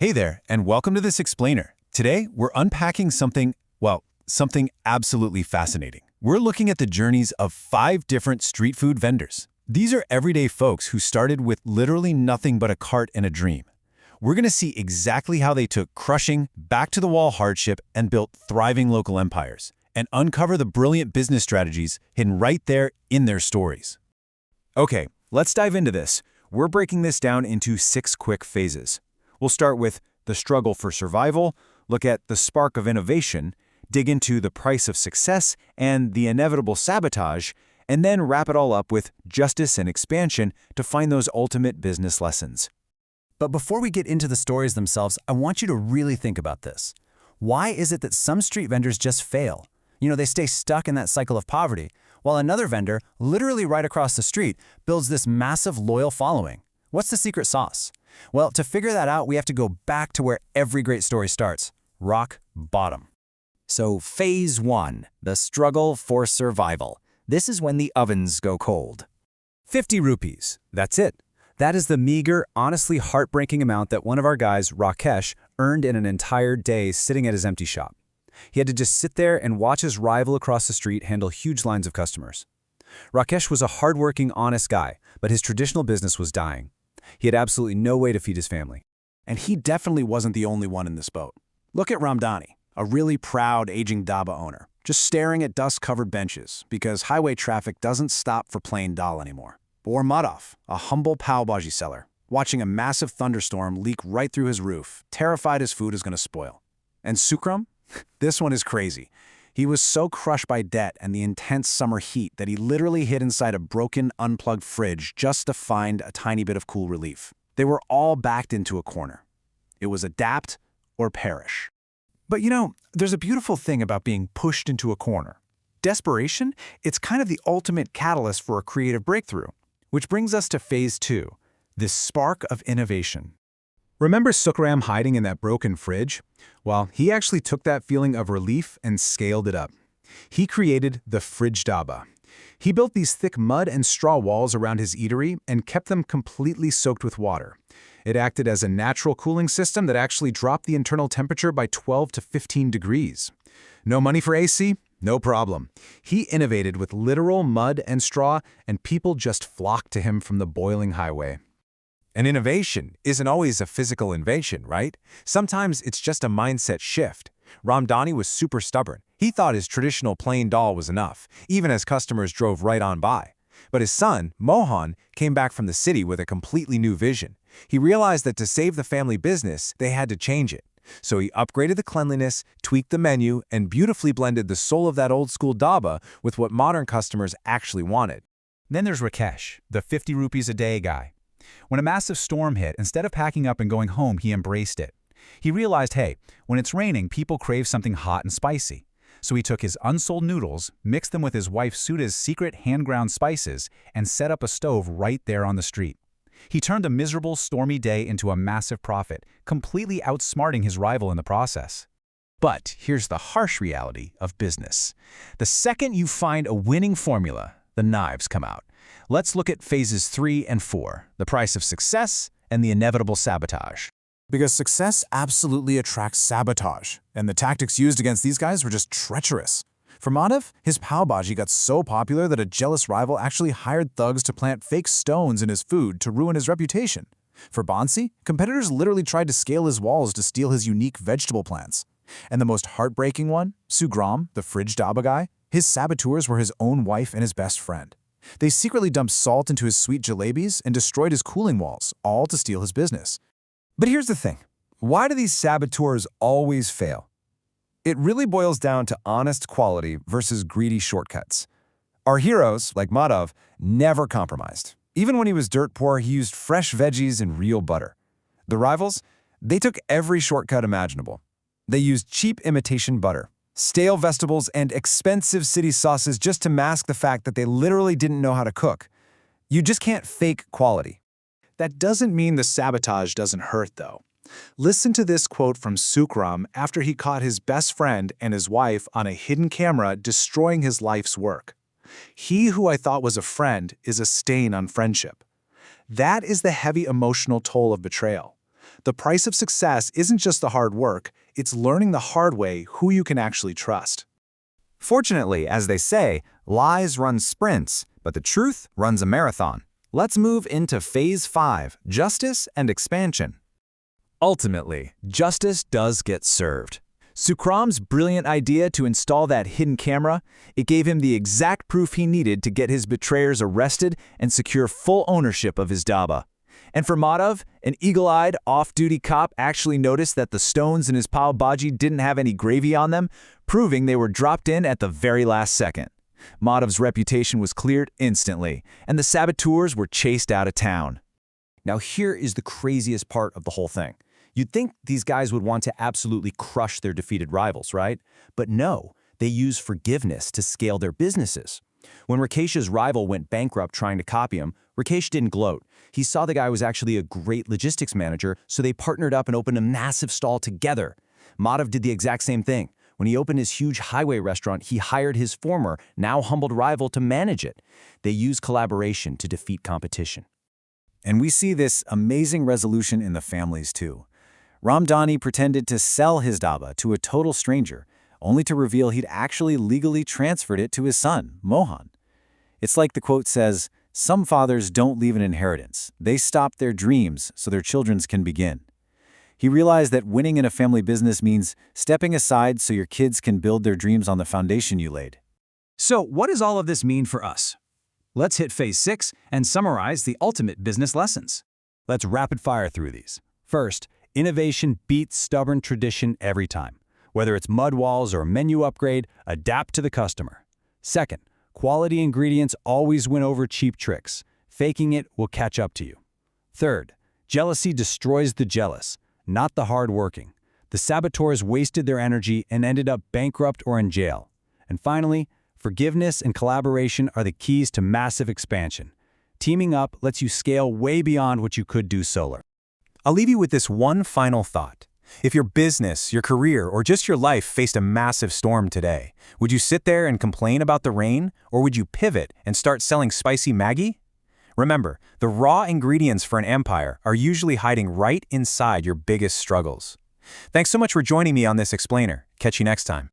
Hey there, and welcome to this explainer. Today, we're unpacking something absolutely fascinating. We're looking at the journeys of 5 different street food vendors. These are everyday folks who started with literally nothing but a cart and a dream. We're going to see exactly how they took crushing, back-to-the-wall hardship and built thriving local empires, and uncover the brilliant business strategies hidden right there in their stories. Okay, let's dive into this. We're breaking this down into 6 quick phases. We'll start with the struggle for survival, look at the spark of innovation, dig into the price of success and the inevitable sabotage, and then wrap it all up with justice and expansion to find those ultimate business lessons. But before we get into the stories themselves, I want you to really think about this. Why is it that some street vendors just fail? They stay stuck in that cycle of poverty, while another vendor, literally right across the street, builds this massive loyal following. What's the secret sauce? Well, to figure that out, we have to go back to where every great story starts: rock bottom. So phase 1, the struggle for survival. This is when the ovens go cold. 50 rupees. That's it. That is the meager, honestly heartbreaking amount that one of our guys, Rakesh, earned in an entire day sitting at his empty shop. He had to just sit there and watch his rival across the street handle huge lines of customers. Rakesh was a hardworking, honest guy, but his traditional business was dying. He had absolutely no way to feed his family. And he definitely wasn't the only one in this boat. Look at Ramdani, a really proud, aging dhaba owner, just staring at dust-covered benches because highway traffic doesn't stop for plain dal anymore. Or Madhav, a humble pav bhaji seller, watching a massive thunderstorm leak right through his roof, terrified his food is going to spoil. And Sukram? This one is crazy. He was so crushed by debt and the intense summer heat that he literally hid inside a broken, unplugged fridge just to find a tiny bit of cool relief. They were all backed into a corner. It was adapt or perish. But there's a beautiful thing about being pushed into a corner. Desperation, it's kind of the ultimate catalyst for a creative breakthrough, which brings us to phase 2, this spark of innovation. Remember Sukram hiding in that broken fridge? Well, he actually took that feeling of relief and scaled it up. He created the fridge dhaba. He built these thick mud and straw walls around his eatery and kept them completely soaked with water. It acted as a natural cooling system that actually dropped the internal temperature by 12 to 15 degrees. No money for AC? No problem. He innovated with literal mud and straw, and people just flocked to him from the boiling highway. An innovation isn't always a physical invention, right? Sometimes it's just a mindset shift. Ramdani was super stubborn. He thought his traditional plain dal was enough, even as customers drove right on by. But his son, Mohan, came back from the city with a completely new vision. He realized that to save the family business, they had to change it. So he upgraded the cleanliness, tweaked the menu, and beautifully blended the soul of that old-school dhaba with what modern customers actually wanted. Then there's Rakesh, the 50 rupees a day guy. When a massive storm hit, instead of packing up and going home, he embraced it. He realized, hey, when it's raining, people crave something hot and spicy. So he took his unsold noodles, mixed them with his wife Sudha's secret hand-ground spices, and set up a stove right there on the street. He turned a miserable, stormy day into a massive profit, completely outsmarting his rival in the process. But here's the harsh reality of business. The second you find a winning formula, the knives come out. Let's look at phases 3 and 4, the price of success and the inevitable sabotage. Because success absolutely attracts sabotage, and the tactics used against these guys were just treacherous. For Madhav, his pav bhaji got so popular that a jealous rival actually hired thugs to plant fake stones in his food to ruin his reputation. For Bansi, competitors literally tried to scale his walls to steal his unique vegetable plants. And the most heartbreaking one, Sugram, the fridge dhaba guy, his saboteurs were his own wife and his best friend. They secretly dumped salt into his sweet jalebis and destroyed his cooling walls, all to steal his business. But here's the thing. Why do these saboteurs always fail? It really boils down to honest quality versus greedy shortcuts. Our heroes, like Madhav, never compromised. Even when he was dirt poor, he used fresh veggies and real butter. The rivals, they took every shortcut imaginable. They used cheap imitation butter, stale vegetables, and expensive city sauces just to mask the fact that they literally didn't know how to cook. You just can't fake quality. That doesn't mean the sabotage doesn't hurt, though. Listen to this quote from Sukram after he caught his best friend and his wife on a hidden camera destroying his life's work. "He who I thought was a friend is a stain on friendship." That is the heavy emotional toll of betrayal. The price of success isn't just the hard work, it's learning the hard way who you can actually trust. Fortunately, as they say, lies run sprints, but the truth runs a marathon. Let's move into Phase 5, Justice and Expansion. Ultimately, justice does get served. Sukram's brilliant idea to install that hidden camera, it gave him the exact proof he needed to get his betrayers arrested and secure full ownership of his dhaba. And for Madhav, an eagle-eyed, off-duty cop actually noticed that the stones in his pav bhaji didn't have any gravy on them, proving they were dropped in at the very last second. Madhav's reputation was cleared instantly, and the saboteurs were chased out of town. Now here is the craziest part of the whole thing. You'd think these guys would want to absolutely crush their defeated rivals, right? But no, they use forgiveness to scale their businesses. When Rakesh's rival went bankrupt trying to copy him, Rakesh didn't gloat. He saw the guy was actually a great logistics manager, so they partnered up and opened a massive stall together. Madhav did the exact same thing. When he opened his huge highway restaurant, he hired his former, now humbled rival to manage it. They use collaboration to defeat competition. And we see this amazing resolution in the families too. Ramdani pretended to sell his dhaba to a total stranger, only to reveal he'd actually legally transferred it to his son, Mohan. It's like the quote says, "Some fathers don't leave an inheritance. They stop their dreams so their children's can begin." He realized that winning in a family business means stepping aside so your kids can build their dreams on the foundation you laid. So what does all of this mean for us? Let's hit Phase 6 and summarize the ultimate business lessons. Let's rapid fire through these. First, innovation beats stubborn tradition every time. Whether it's mud walls or a menu upgrade, adapt to the customer. Second, quality ingredients always win over cheap tricks. Faking it will catch up to you. Third, jealousy destroys the jealous, not the hard-working. The saboteurs wasted their energy and ended up bankrupt or in jail. And finally, forgiveness and collaboration are the keys to massive expansion. Teaming up lets you scale way beyond what you could do solo. I'll leave you with this one final thought. If your business, your career, or just your life faced a massive storm today, would you sit there and complain about the rain, or would you pivot and start selling spicy Maggi? Remember, the raw ingredients for an empire are usually hiding right inside your biggest struggles. Thanks so much for joining me on this explainer. Catch you next time.